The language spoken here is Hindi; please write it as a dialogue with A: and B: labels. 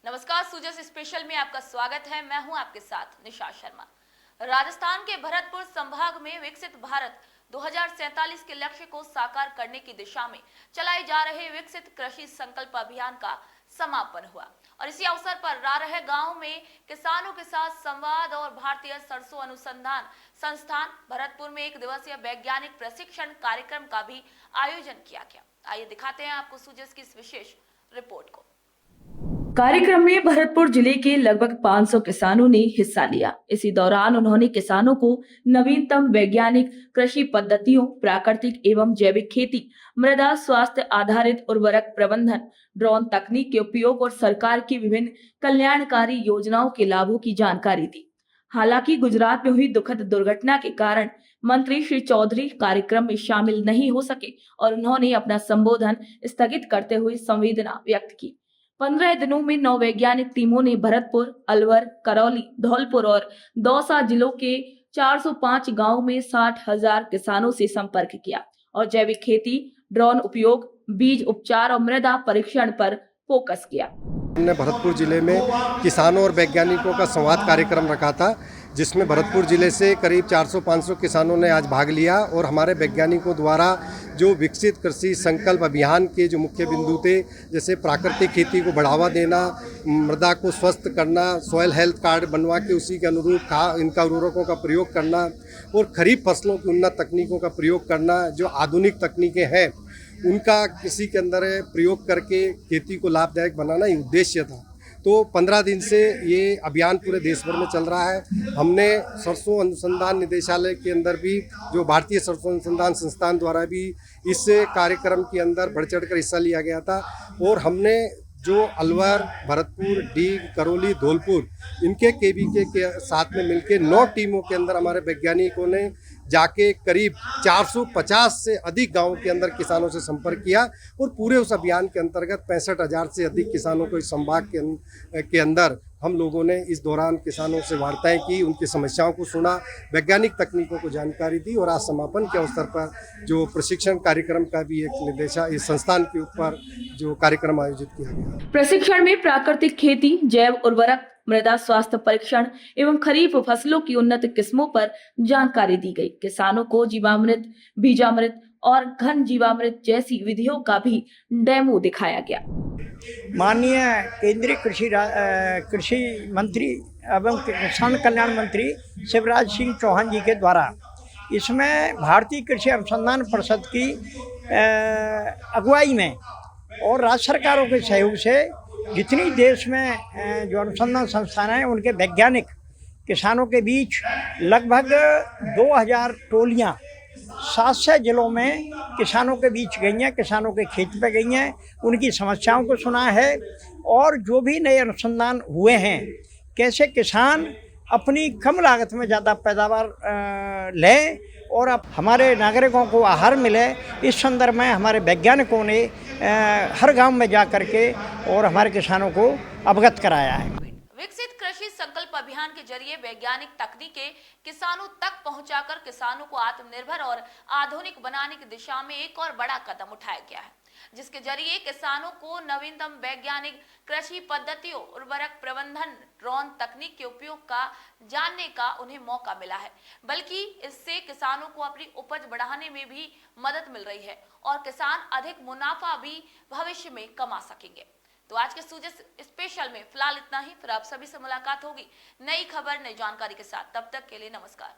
A: नमस्कार, सूजस स्पेशल में आपका स्वागत है। मैं हूं आपके साथ निशा शर्मा। राजस्थान के भरतपुर संभाग में विकसित भारत 2047 के लक्ष्य को साकार करने की दिशा में चलाए जा रहे विकसित कृषि संकल्प अभियान का समापन हुआ और इसी अवसर पर रारह गांव में किसानों के साथ संवाद और भारतीय सरसों अनुसंधान संस्थान भरतपुर में एक दिवसीय वैज्ञानिक प्रशिक्षण कार्यक्रम का भी आयोजन किया गया। आइए दिखाते हैं आपको सूजस की इस विशेष रिपोर्ट को।
B: कार्यक्रम में भरतपुर जिले के लगभग 500 किसानों ने हिस्सा लिया। इसी दौरान उन्होंने किसानों को नवीनतम वैज्ञानिक कृषि पद्धतियों, प्राकृतिक एवं जैविक खेती, मृदा स्वास्थ्य आधारित उर्वरक प्रबंधन, ड्रोन तकनीक के उपयोग और सरकार की विभिन्न कल्याणकारी योजनाओं के लाभों की जानकारी दी। हालांकि गुजरात में हुई दुखद दुर्घटना के कारण मंत्री श्री चौधरी कार्यक्रम में शामिल नहीं हो सके और उन्होंने अपना संबोधन स्थगित करते हुए संवेदना व्यक्त की। 15 दिनों में 9 वैज्ञानिक टीमों ने भरतपुर, अलवर, करौली, धौलपुर और दौसा जिलों के 405 गांवों में 60,000 किसानों से संपर्क किया और जैविक खेती, ड्रोन उपयोग, बीज उपचार और मृदा परीक्षण पर फोकस किया।
C: हमने भरतपुर जिले में किसानों और वैज्ञानिकों का संवाद कार्यक्रम रखा था, जिसमें भरतपुर जिले से करीब 400-500 किसानों ने आज भाग लिया और हमारे वैज्ञानिकों द्वारा जो विकसित कृषि संकल्प अभियान के जो मुख्य बिंदु थे, जैसे प्राकृतिक खेती को बढ़ावा देना, मृदा को स्वस्थ करना, सॉइल हेल्थ कार्ड बनवा के उसी के अनुरूप इनका उर्वरकों का प्रयोग करना और खरीफ फसलों की उन्नत तकनीकों का प्रयोग करना, जो आधुनिक तकनीकें हैं उनका किसी के अंदर प्रयोग करके खेती को लाभदायक बनाना ही उद्देश्य था। तो 15 दिन से ये अभियान पूरे देश भर में चल रहा है। हमने सरसों अनुसंधान निदेशालय के अंदर भी, जो भारतीय सरसों अनुसंधान संस्थान द्वारा भी इस कार्यक्रम के अंदर बढ़ चढ़ कर हिस्सा लिया गया था और हमने जो अलवर, भरतपुर, डीग, करौली, धौलपुर इनके केवीके के साथ में मिलकर 9 टीमों के अंदर हमारे वैज्ञानिकों ने जाके करीब 450 से अधिक गांवों के अंदर किसानों से संपर्क किया और पूरे उस अभियान के अंतर्गत 65,000 से अधिक किसानों को इस संभाग के अंदर हम लोगों ने इस दौरान किसानों से वार्ताएं की, उनकी समस्याओं को सुना, वैज्ञानिक तकनीकों को जानकारी दी और आज समापन के अवसर पर जो प्रशिक्षण कार्यक्रम का भी एक निर्देशा इस संस्थान के ऊपर जो कार्यक्रम आयोजित किया गया।
B: प्रशिक्षण में प्राकृतिक खेती, जैव उर्वरक, मृदा स्वास्थ्य परीक्षण एवं खरीफ फसलों की उन्नत किस्मों पर जानकारी दी गई। किसानों को जीवामृत, बीजामृत और घन जीवामृत जैसी विधियों का भी डेमो दिखाया गया।
D: माननीय केंद्रीय कृषि मंत्री एवं किसान कल्याण मंत्री शिवराज सिंह चौहान जी के द्वारा इसमें भारतीय कृषि अनुसंधान परिषद की अगुवाई में और राज्य सरकारों के सहयोग से जितनी देश में जो अनुसंधान संस्थान हैं उनके वैज्ञानिक किसानों के बीच लगभग 2000 टोलियां 700 जिलों में किसानों के बीच गई हैं, किसानों के खेत पे गई हैं, उनकी समस्याओं को सुना है और जो भी नए अनुसंधान हुए हैं कैसे किसान अपनी कम लागत में ज़्यादा पैदावार लें और अब हमारे नागरिकों को आहार मिले, इस संदर्भ में हमारे वैज्ञानिकों ने हर गांव में जा कर के और हमारे किसानों को अवगत कराया है।
A: विकसित कृषि संकल्प अभियान के जरिए वैज्ञानिक तकनीकें किसानों तक पहुंचाकर किसानों को आत्मनिर्भर और आधुनिक बनाने की दिशा में एक और बड़ा कदम उठाया गया है, जिसके जरिए किसानों को नवीनतम वैज्ञानिक कृषि पद्धतियों, उर्वरक प्रबंधन, ड्रोन तकनीक के उपयोग का जानने का उन्हें मौका मिला है। बल्कि इससे किसानों को अपनी उपज बढ़ाने में भी मदद मिल रही है और किसान अधिक मुनाफा भी भविष्य में कमा सकेंगे। तो आज के सूजस स्पेशल में फिलहाल इतना ही। फिर आप सभी से मुलाकात होगी नई खबर, नई जानकारी के साथ। तब तक के लिए नमस्कार।